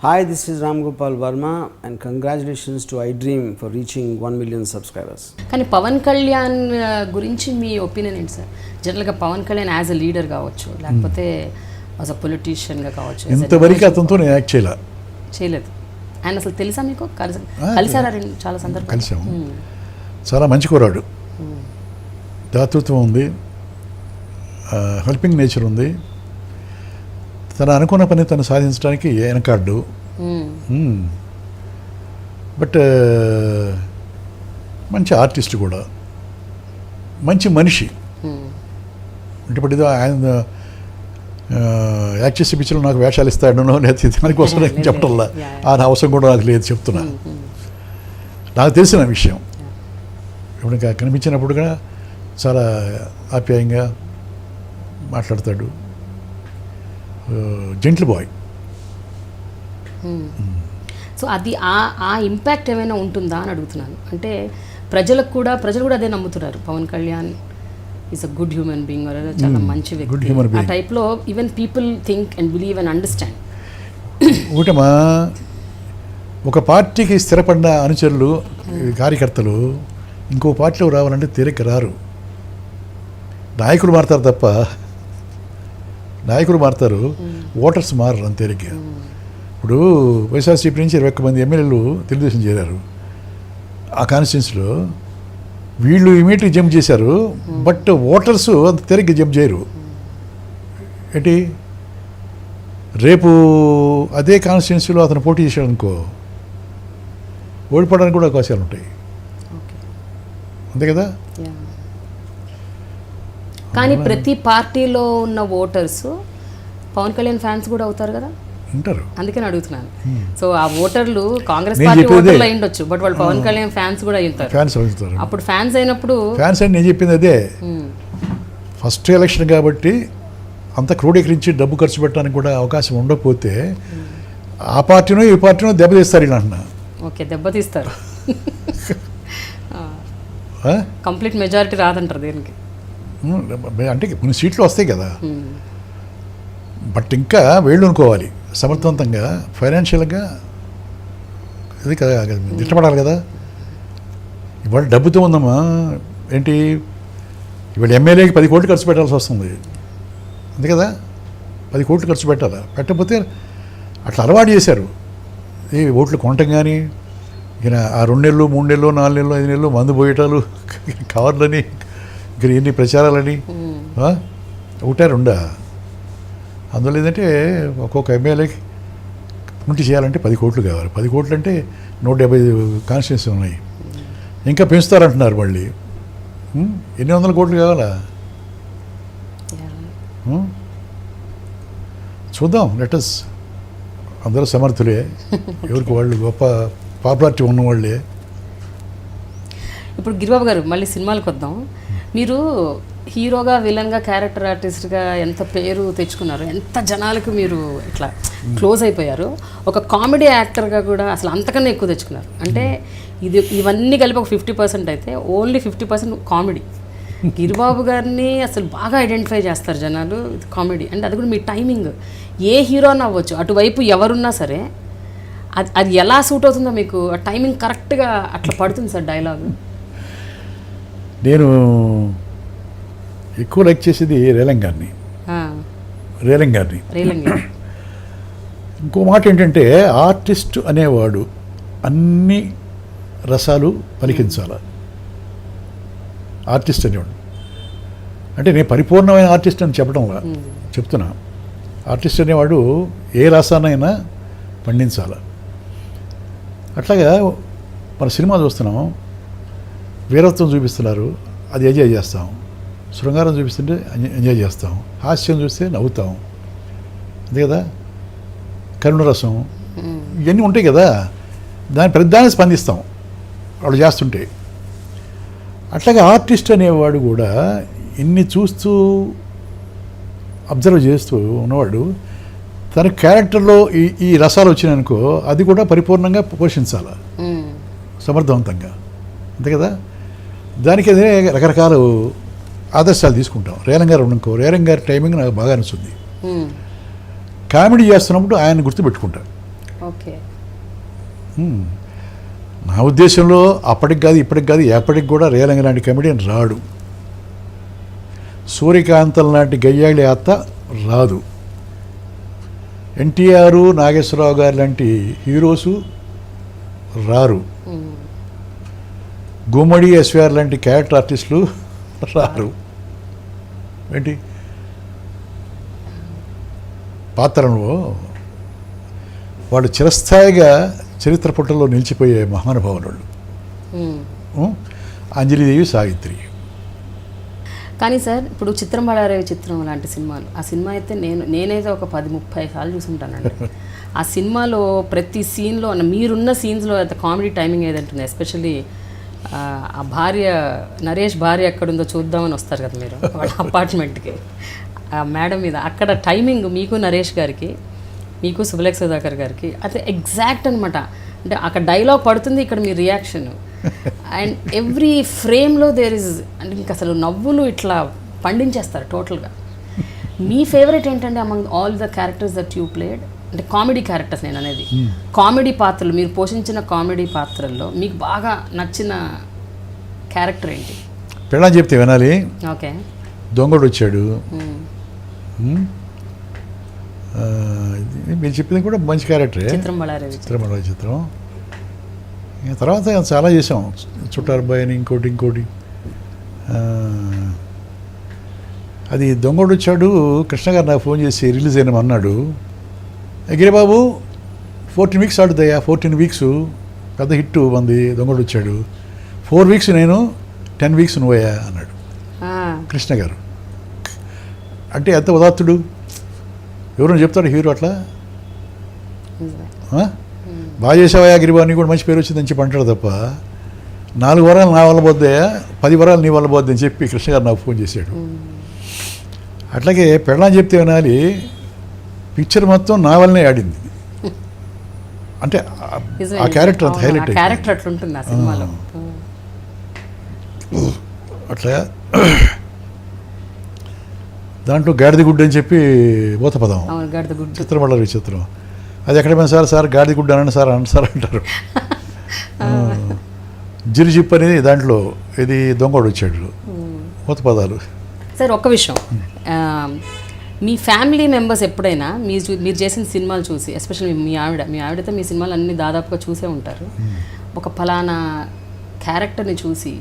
Hi, this is Ram Gopal Verma and congratulations to iDream for reaching 1 million subscribers. కానీ పవన్ కళ్యాణ్ గురించి మీ opinion ఏంటి sir? జనరల్గా Pawan Kalyan as a leader కావచ్చు, లేకపోతే as a పొలిటీషియన్గా కావచ్చు, ఇంతవరకు అతనితో నేను యాక్ట్ చేయలేదు. ఆయన అసలు తెలుసా మీకు? కలిసారా? చాలా సందర్భాలు కలిసాము. చాలా మంచి కుర్రాడు, దాతృత్వం ఉంది, హెల్పింగ్ నేచర్ ఉంది. తను అనుకున్న పని తను సాధించడానికి వెనకాడ్డు. బట్ మంచి ఆర్టిస్ట్ కూడా, మంచి మనిషి. అంటే ఇప్పుడు ఏదో ఆయన యాక్ట్ చేసే పిక్చర్లో నాకు వేషాలు ఇస్తాడనో లేదా దానికోసం నేను చెప్పటల్లా, ఆ అవసరం కూడా నాకు లేదు, చెప్తున్నా. నాకు తెలిసిన విషయం. ఇప్పుడు కనిపించినప్పుడు కూడా చాలా ఆప్యాయంగా మాట్లాడతాడు. Gentle bye. సో అది ఆ ఇంపాక్ట్ ఏమైనా ఉంటుందా అని అడుగుతున్నాను. అంటే ప్రజలు కూడా అదే నమ్ముతున్నారు, Pawan Kalyan is a good human being, చాలా మంచి వ్యక్తి. ఆ టైప్లో even people think and believe and understand. ఒకటమా, ఒక పార్టీకి స్థిరపడిన అనుచరులు, కార్యకర్తలు ఇంకో పార్టీలో రావాలంటే తేలిక రారు. నాయకులు మారుతారు తప్ప, నాయకులు మారుతారు, ఓటర్స్ మారరు అంత తేలిగ్గా. ఇప్పుడు వైఎస్ఆర్సీపీ నుంచి 21 మంది ఎమ్మెల్యేలు తెలుగుదేశం చేరారు. ఆ కాన్స్టిట్యున్సీలో వీళ్ళు ఇమీడియట్గా జంప్ చేశారు, బట్ ఓటర్స్ అంత తేలిగ్గా జంప్ చేయరు. ఏంటి, రేపు అదే కాన్స్టిట్యున్సీలో అతను పోటీ చేశాడు అనుకో, ఓడిపోవడానికి కూడా అవకాశాలు ఉంటాయి. అంతే కదా. కానీ ప్రతి పార్టీలో ఉన్న ఓటర్స్ పవన్ కళ్యాణ్ ఫ్యాన్స్ కూడా అవుతారు కదా, ఉంటారు. అందుకని అడుగుతున్నాను. సో ఆ ఓటర్లు కాంగ్రెస్ పార్టీ ఓటర్లు అయి ఉండొచ్చు, బట్ వాళ్ళు పవన్ కళ్యాణ్ ఫ్యాన్స్ కూడా అవుతారు. ఫ్యాన్స్ అవుతారు. అప్పుడు ఫ్యాన్స్ అయినప్పుడు ఫ్యాన్స్ అని నేను చెప్పింది అదే. ఫస్ట్ ఎలక్షన్ కాబట్టి అంత క్రోడీకరించి డబ్బు ఖర్చు పెట్టడానికి కూడా అవకాశం ఉండకపోతే ఆ పార్టీనో ఈ పార్టీనో దెబ్బతీస్తారు ఇలా అంటున్నా. ఓకే, దెబ్బతీస్తారు. కంప్లీట్ మెజారిటీ రాదంటారు దేనికి అంటే కొన్ని సీట్లు వస్తాయి కదా, బట్ ఇంకా వేళ్ళు అనుకోవాలి సమర్థవంతంగా, ఫైనాన్షియల్గా ఇది కదా, దిట్టపడాలి కదా. ఇవాళ డబ్బుతో ఉందమ్మా. ఏంటి, ఇవాళ ఎమ్మెల్యేకి 10 కోట్లు ఖర్చు పెట్టాల్సి వస్తుంది, అంతే కదా. 10 కోట్లు ఖర్చు పెట్టాలి. పెట్టకపోతే అట్లా అలవాటు చేశారు. ఈ ఓట్లు కొనటం కానీ, ఇక ఆ 2 నెలలు 3 నెలలు 4 నెలలు 5 నెలలు మందు పోయేటాలు, కవర్లని, ఇక్కడ ఎన్ని ప్రచారాలని, ఒకటే రెండా. అందువల్ల ఏంటంటే ఒక్కొక్క ఎమ్మెల్యేకి పూర్తి చేయాలంటే 10 కోట్లు కావాలి. 10 కోట్లు అంటే 175 కాన్స్టిట్యున్సీ ఉన్నాయి, ఇంకా పెంచుతారంటున్నారు మళ్ళీ. ఎన్ని వందల కోట్లు కావాలా? చూద్దాం, లెటస్. అందరూ సమర్థులే, ఎవరికి వాళ్ళు గొప్ప పాపులారిటీ ఉన్నవాళ్ళే. ఇప్పుడు గిరిబాబు గారు మళ్ళీ సినిమాలకు వద్దాం. మీరు హీరోగా, విలన్గా, క్యారెక్టర్ ఆర్టిస్ట్గా ఎంత పేరు తెచ్చుకున్నారు, ఎంత జనాలకు మీరు ఇట్లా క్లోజ్ అయిపోయారు. ఒక కామెడీ యాక్టర్గా కూడా అసలు అంతకన్నా ఎక్కువ తెచ్చుకున్నారు. అంటే ఇవన్నీ కలిపి ఒక 50% అయితే ఓన్లీ 50% కామెడీ. గిరిబాబు గారిని అసలు బాగా ఐడెంటిఫై చేస్తారు జనాలు, కామెడీ. అంటే అది కూడా మీ టైమింగ్, ఏ హీరోని అవ్వచ్చు, అటువైపు ఎవరున్నా సరే అది ఎలా సూట్ అవుతుందో మీకు ఆ టైమింగ్ కరెక్ట్గా అట్లా పడుతుంది సార్ డైలాగ్. నేను ఎక్కువ లైక్ చేసేది రేలంగ్ గారిని. ఇంకో మాట ఏంటంటే, ఆర్టిస్ట్ అనేవాడు అన్ని రసాలు పలికించాలి. ఆర్టిస్ట్ అనేవాడు అంటే నేను పరిపూర్ణమైన ఆర్టిస్ట్ అని చెప్పడంలా చెప్తున్నా. ఆర్టిస్ట్ అనేవాడు ఏ రసానైనా పండించాలి. అట్లాగా మన సినిమా చూస్తున్నాం, వీరత్వం చూపిస్తున్నారు, అది ఎంజాయ్ చేస్తాం. శృంగారం చూపిస్తుంటే ఎంజాయ్ చేస్తాం. హాస్యం చూస్తే నవ్వుతాం, అంతే కదా. కరుణరసం, ఇవన్నీ ఉంటాయి కదా, ప్రతిదాన్ని స్పందిస్తాం వాళ్ళు చేస్తుంటే. అట్లాగే ఆర్టిస్ట్ అనేవాడు కూడా ఇన్ని చూస్తూ అబ్జర్వ్ చేస్తూ ఉన్నవాడు తన క్యారెక్టర్లో ఈ రసాలు వచ్చినాయనుకో, అది కూడా పరిపూర్ణంగా పోషించాలి సమర్థవంతంగా, అంతే కదా. దానికి అదే రకరకాల ఆదర్శాలు తీసుకుంటాం. రేలంగ్ గారు అనుకో, రేలంగ్ గారి టైమింగ్ నాకు బాగా నచ్చుంది. కామెడీ చేస్తున్నప్పుడు ఆయన గుర్తుపెట్టుకుంటాను. ఓకే. నా ఉద్దేశంలో అప్పటికి కాదు ఇప్పటికి కాదు ఎప్పటికి కూడా రేలంగి లాంటి కమెడియన్ రాడు. సూర్యకాంతం లాంటి గయ్యాళి అత్త రాదు. ఎన్టీఆర్, నాగేశ్వరరావు గారు లాంటి హీరోసు రారు. గుమ్మడి ఎస్విఆర్ లాంటి క్యారెక్టర్ ఆర్టిస్టులు రారు. ఏంటి పాత్రలో వాళ్ళు చిరస్థాయిగా చరిత్ర పుటల్లో నిలిచిపోయే మహానుభావులు వాళ్ళు. అంజలిదేవి, సావిత్రి. కానీ సార్ ఇప్పుడు చిత్రం బళారవి చిత్రం లాంటి సినిమాలు, ఆ సినిమా అయితే నేనైతే ఒక 10-30 సార్లు చూసుంటానండి. ఆ సినిమాలో ప్రతి సీన్లో మీరున్న సీన్స్లో అయితే కామెడీ టైమింగ్ ఏదంటుంది. ఎస్పెషల్లీ ఆ భార్య, నరేష్ భార్య ఎక్కడుందో చూద్దామని వస్తారు కదా మీరు వాళ్ళ అపార్ట్మెంట్కి, ఆ మేడం మీద అక్కడ టైమింగ్ మీకు నరేష్ గారికి, మీకు శుభలేఖ సుధాకర్ గారికి అది ఎగ్జాక్ట్ అనమాట. అంటే అక్కడ డైలాగ్ పడుతుంది, ఇక్కడ మీ రియాక్షన్, అండ్ ఎవ్రీ ఫ్రేమ్లో దేర్ ఇస్, అంటే మీకు అసలు నవ్వులు ఇట్లా పండించేస్తారు టోటల్గా. మీ ఫేవరెట్ ఏంటంటే among all the characters that you played, అంటే కామెడీ క్యారెక్టర్స్ నేను అనేది, కామెడీ పాత్రలు మీరు పోషించిన కామెడీ పాత్రల్లో మీకు బాగా నచ్చిన క్యారెక్టర్ ఏంటి? పెళ్ళని చెప్తే వినాలి. ఓకే. దొంగడు వచ్చాడు, మీరు చెప్పింది కూడా మంచి క్యారెక్టరే. చిత్రం బళారవి చిత్రం. ఇంకా తర్వాత చాలా చేసాం, చుట్టారు బాయ్ అని ఇంకోటి. అది దొంగడు వచ్చాడు. కృష్ణ గారు నాకు ఫోన్ చేసి రిలీజ్ అయినా అన్నాడు, గిరిబాబు 14 వీక్స్ ఆడుతాయా, 14 వీక్స్ పెద్ద హిట్ మంది దొంగడు వచ్చాడు, 4 వీక్స్ నేను, 10 వీక్స్ నువ్వయ్యా అన్నాడు కృష్ణ గారు. అంటే ఎంత ఉదాత్తుడు, ఎవరైనా చెప్తాడు హీరో అట్లా? బాగా చేసావా గిరిబాబు, నీ కూడా మంచి పేరు వచ్చిందని చెప్పి అంటాడు తప్ప 4 వరాలు నా వల్ల పోద్దాయా, 10 వరాలు నీ వల్ల పోద్దని చెప్పి కృష్ణ గారు నాకు ఫోన్ చేశాడు. అట్లాగే పెళ్ళని చెప్తే వినాలి పిక్చర్ మొత్తం నా వల్లనే ఆడింది. అంటే ఆ క్యారెక్టర్ అంత హైలైట్ క్యారెక్టర్ అట్లుంటుంది ఆ సినిమాలో. అట్లా దాంట్లో గాడిద గుడ్డు అని చెప్పి ఊత పదం, చిత్రం బళారవి చిత్రం. అది ఎక్కడైనా సార్ గాడిద గుడ్డు అనండి సార్ అంటారు. జిరిజిప్ అనేది దాంట్లో ఇది దొంగోడు వచ్చాడు, ఊత పదాలు. సార్ ఒక్క విషయం, మీ ఫ్యామిలీ మెంబర్స్ ఎప్పుడైనా మీరు చేసిన సినిమాలు చూసి, ఎస్పెషల్లీ మీ ఆవిడతో మీ సినిమాలు అన్నీ దాదాపుగా చూసే ఉంటారు, ఒక ఫలానా క్యారెక్టర్ని చూసి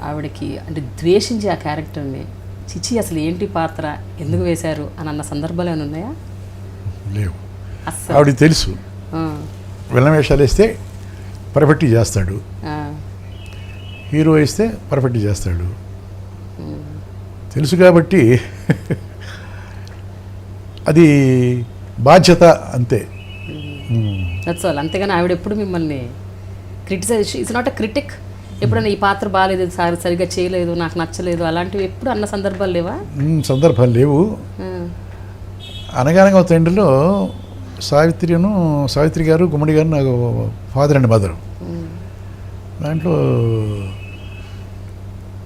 ఆవిడకి అంటే ద్వేషించి ఆ క్యారెక్టర్ని చిచి అసలు ఏంటి పాత్ర ఎందుకు వేశారు అని అన్న సందర్భాలు ఏమైనా ఉన్నాయా? లేవు. ఆవిడకి తెలుసు విలన్ వేషాలు వేస్తే పర్ఫెక్ట్ చేస్తాడు, హీరో వేస్తే పర్ఫెక్ట్ చేస్తాడు, తెలుసు కాబట్టి అది బాధ్యత అంతే. That's all. అంతేగాని ఆవిడ ఎప్పుడు మిమ్మల్ని criticize, it's not a critic, ఎప్పుడైనా ఈ పాత్ర బాగాలేదు సార్, సరిగ్గా చేయలేదు, నాకు నచ్చలేదు అలాంటివి ఎప్పుడు అన్న సందర్భాలు లేవా? సందర్భాలు లేవు. అనగానగా తండ్రిలో సావిత్రి గారు, గుమ్మడి గారు నాకు ఫాదర్ అండ్ మదర్. దాంట్లో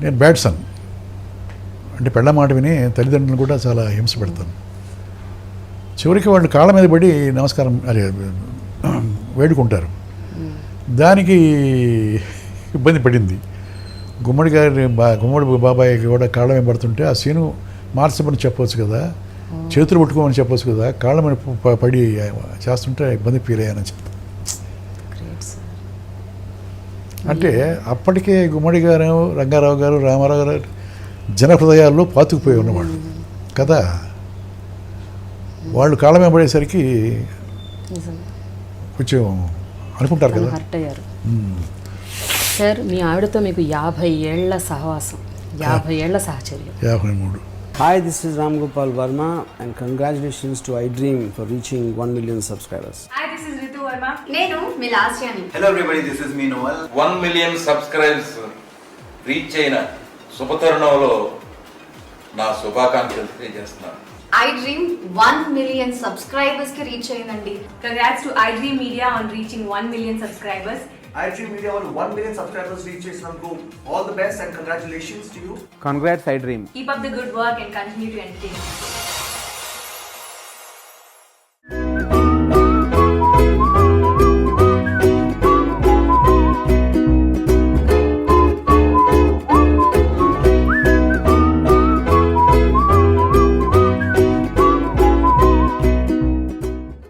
నేను బ్యాడ్ సన్, అంటే పెళ్ళ మాట విని తల్లిదండ్రులను కూడా చాలా హింస పెడతాను. చివరికి వాళ్ళు కాళ్ళ మీద పడి నమస్కారం అదే వేడుకుంటారు. దానికి ఇబ్బంది పడింది. గుమ్మడి బాబాయ్ కూడా కాళ్ళ మీద పడుతుంటే ఆ సీను మార్చమని చెప్పవచ్చు కదా, చేతులు పట్టుకోమని చెప్పవచ్చు కదా, కాళ్ళ మీద పడి చేస్తుంటే ఇబ్బంది ఫీల్ అయ్యానని చెప్పి. అంటే అప్పటికే గుమ్మడి గారు, రంగారావు గారు, రామారావు గారు జనహృదయాల్లో పాతుకుపోయి ఉన్నవాళ్ళు కదా. వాళ్ళు కాళ్ళ మీద పడేసరికి కొంచెం అనుకుంటారు కదా. సార్ మీ ఆవిడతో మీకు 50 ఏళ్ల సహవాసం, 50 ఏళ్ల సహచర్యం. 53. Hi, this is Ram Gopal Verma and congratulations to iDream for reaching 1 million subscribers. Hi, this is Ritu Verma. Nenu Milasjani. Hello everybody, this is me Noel. 1 million subscribers reach అయిన శుభతరుణంలో నా శుభాకాంక్షలు తెలియజేస్తున్నాను. iDream 1 million subscribers ki reach ayindandi. Congrats to iDream Media on reaching 1 million subscribers. iDream Media on 1 million subscribers reach చేసినందుకు all the best and congratulations to you. Congrats iDream. Keep up the good work and continue to entertain us.